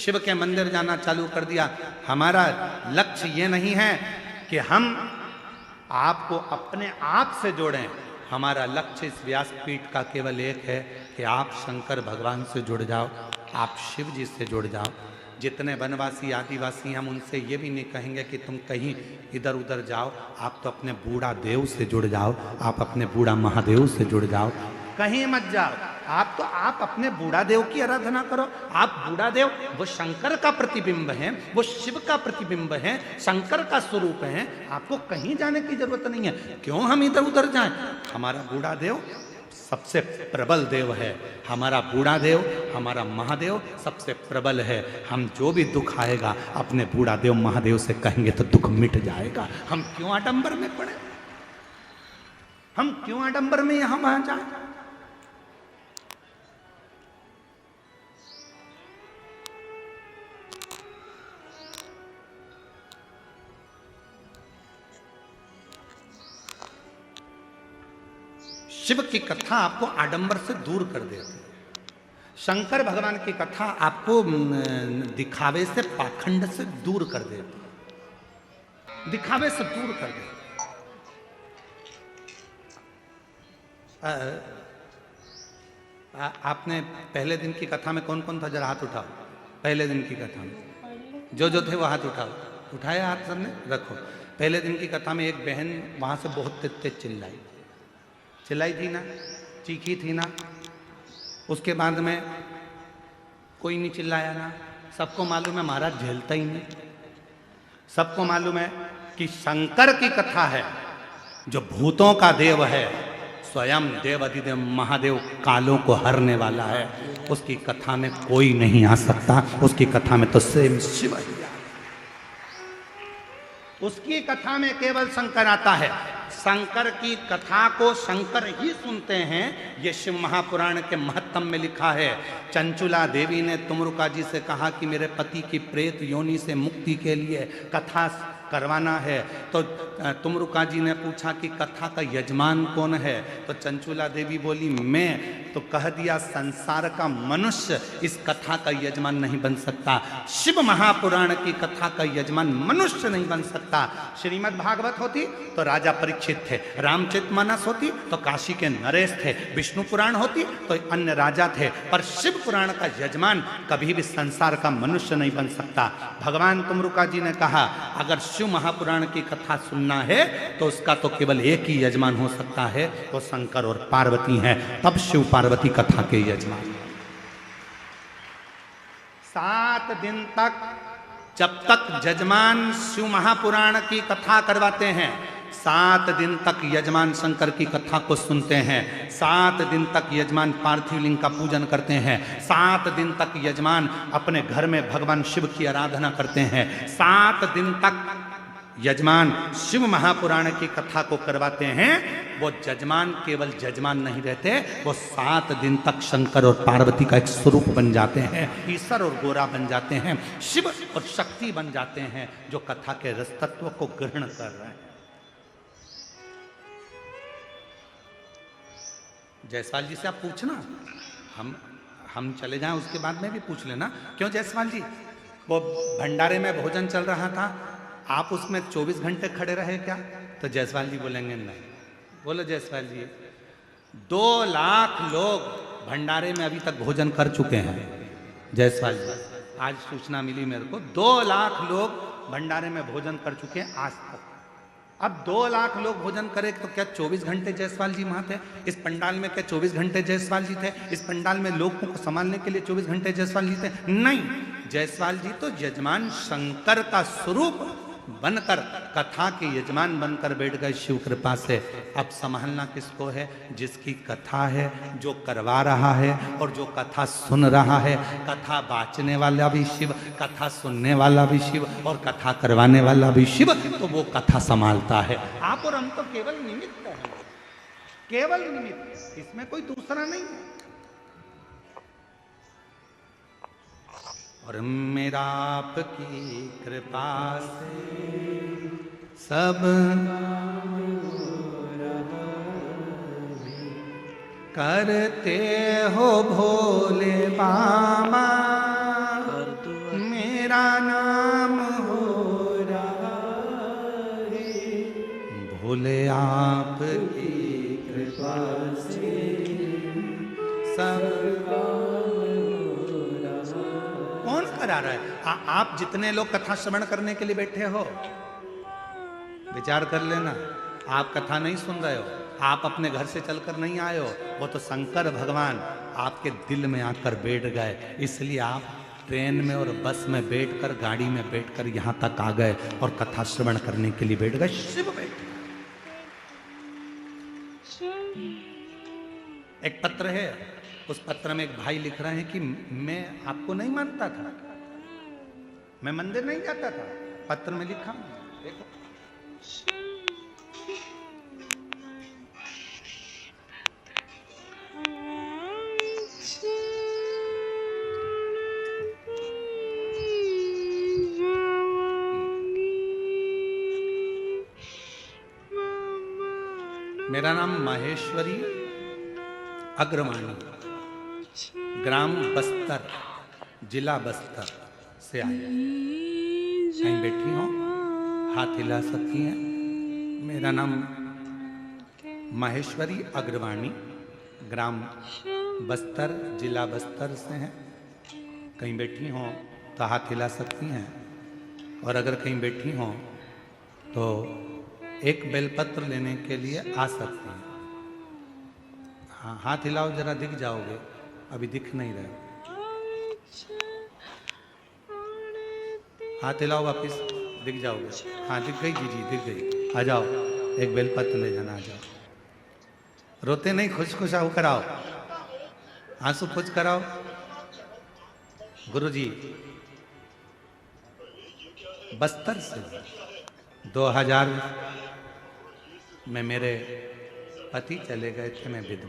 शिव के मंदिर जाना चालू कर दिया। हमारा लक्ष्य ये नहीं है कि हम आपको अपने आप से जोड़ें, हमारा लक्ष्य इस व्यासपीठ का केवल एक है कि आप शंकर भगवान से जुड़ जाओ, आप शिव जी से जुड़ जाओ। जितने वनवासी आदिवासी हम उनसे ये भी नहीं कहेंगे कि तुम कहीं इधर उधर जाओ, आप तो अपने बूढ़ा देव से जुड़ जाओ, आप अपने बूढ़ा महादेव से जुड़ जाओ, कहीं मत जाओ। आप अपने बूढ़ा देव की आराधना करो। आप बूढ़ा देव वो शंकर का प्रतिबिंब है, वो शिव का प्रतिबिंब है, शंकर का स्वरूप है। आपको कहीं जाने की जरूरत नहीं है। क्यों हम इधर उधर जाएं? हमारा बूढ़ा देव सबसे प्रबल देव है। हमारा बूढ़ा देव, हमारा महादेव सबसे प्रबल है। हम जो भी दुख आएगा अपने बूढ़ा देव महादेव से कहेंगे तो दुख मिट जाएगा। हम क्यों आडंबर में पड़े? हम क्यों आडंबर में यहां वहां जाए? शिव की कथा आपको आडंबर से दूर कर देती है। शंकर भगवान की कथा आपको दिखावे से, पाखंड से दूर कर देती है, दिखावे से दूर कर देती है। आपने पहले दिन की कथा में कौन कौन था? जरा हाथ उठाओ। पहले दिन की कथा में जो थे वो हाथ उठाओ। उठाया हाथ सबने? रखो। पहले दिन की कथा में एक बहन वहां से बहुत तेज चिल्लाई थी ना, चीखी थी ना। उसके बाद में कोई नहीं चिल्लाया ना। सबको मालूम है महाराज झेलता ही नहीं। सबको मालूम है कि शंकर की कथा है, जो भूतों का देव है, स्वयं देव अधिदेव महादेव कालों को हरने वाला है। उसकी कथा में कोई नहीं आ सकता। उसकी कथा में तो स्वयं शिव है। उसकी कथा में केवल शंकर आता है। शंकर की कथा को शंकर ही सुनते हैं। ये शिव महापुराण के महत्तम में लिखा है। चंचुला देवी ने तुमरुका जी से कहा कि मेरे पति की प्रेत योनि से मुक्ति के लिए कथा करवाना है। तो तुमरुका जी ने पूछा कि कथा का यजमान कौन है? तो चंचुला देवी बोली मैं। तो कह दिया संसार का मनुष्य इस कथा का यजमान नहीं बन सकता। शिव महापुराण की कथा का यजमान मनुष्य नहीं बन सकता। श्रीमद् भागवत होती तो राजा परीक्षित थे, रामचरितमानस होती तो काशी के नरेश थे, विष्णु पुराण होती तो अन्य राजा थे, पर शिव पुराण का यजमान कभी भी संसार का मनुष्य नहीं बन सकता। भगवान तुमरुका जी ने कहा अगर शिव महापुराण की कथा सुनना है तो उसका तो केवल एक ही यजमान हो सकता है, वो शंकर और पार्वती हैं। तब शिव पार्वती कथा के यजमान। 7 दिन तक जब तक यजमान शिव महापुराण की कथा करवाते हैं, 7 दिन तक यजमान शंकर की कथा को सुनते हैं। 7 दिन तक यजमान पार्थिव लिंग का पूजन करते हैं। 7 दिन तक यजमान अपने घर में भगवान शिव की आराधना करते हैं। 7 दिन तक यजमान शिव महापुराण की कथा को करवाते हैं। वो यजमान केवल यजमान नहीं रहते, वो 7 दिन तक शंकर और पार्वती का एक स्वरूप बन जाते हैं, ईश्वर और गोरा बन जाते हैं, शिव और शक्ति बन जाते हैं, जो कथा के रस तत्व को ग्रहण कर रहे हैं। जायसवाल जी से आप पूछना, हम चले जाएं उसके बाद में भी पूछ लेना। क्यों जायसवाल जी? वो भंडारे में भोजन चल रहा था, आप उसमें 24 घंटे खड़े रहे क्या? तो जायसवाल जी बोलेंगे नहीं। बोलो जायसवाल जी, 2 लाख लोग भंडारे में अभी तक भोजन कर चुके हैं। जायसवाल जी, आज सूचना मिली मेरे को, 2 लाख लोग भंडारे में भोजन कर चुके हैं आज तक। अब 2 लाख लोग भोजन करें तो क्या 24 घंटे जायसवाल जी वहां थे? इस पंडाल में क्या 24 घंटे जायसवाल जी थे? इस पंडाल में लोगों को संभालने के लिए 24 घंटे जायसवाल जी थे? नहीं, जायसवाल जी तो यजमान शंकर का स्वरूप बनकर, कथा के यजमान बनकर बैठ गए शिव कृपा से। अब संभालना किसको है? जिसकी कथा है, जो करवा रहा है और जो कथा सुन रहा है। कथा बाँचने वाला भी शिव, कथा सुनने वाला भी शिव और कथा करवाने वाला भी शिव, तो वो कथा संभालता है। आप और हम तो केवल निमित्त हैं, केवल निमित्त, इसमें कोई दूसरा नहीं है। और मेरा आपकी कृपा से सब करते हो भोले बाबा, मेरा नाम हो रहा है, भोले आपकी कृपा से सब कौन करा रहा है? आप जितने लोग कथा श्रवण करने के लिए बैठे हो, विचार कर लेना, आप कथा नहीं सुन रहे हो, आप अपने घर से चलकर नहीं आए हो, वो तो शंकर भगवान आपके दिल में आकर बैठ गए, इसलिए आप ट्रेन में और बस में बैठकर, गाड़ी में बैठकर यहां तक आ गए और कथा श्रवण करने के लिए बैठ गए। शिव बैठ। एक पत्र है, उस पत्र में एक भाई लिख रहे हैं कि मैं आपको नहीं मानता था, मैं मंदिर नहीं जाता था, पत्र में लिखा, देखो। मेरा नाम माहेश्वरी अग्रवाणी, ग्राम बस्तर, जिला बस्तर से आया। कहीं बैठी हो, हाथ हिला सकती हैं। मेरा नाम माहेश्वरी अग्रवाणी, ग्राम बस्तर, जिला बस्तर से है। कहीं बैठी हो तो हाथ हिला सकती हैं, और अगर कहीं बैठी हो तो एक बेलपत्र लेने के लिए आ सकती हैं। हाँ, हाथ हिलाओ, जरा दिख जाओगे, अभी दिख नहीं रहे। हाथ हिलाओ, वापिस दिख जाओगे। हाँ, दिख गई जी, दिख गई। आ जाओ, एक बेलपत्र ले जाना, आ जाओ। रोते नहीं, खुश खुश आओ, कराओ, आंसू खुश कराओ। गुरुजी बस्तर से 2000 में मेरे पति चले गए थे, मैं विधवा।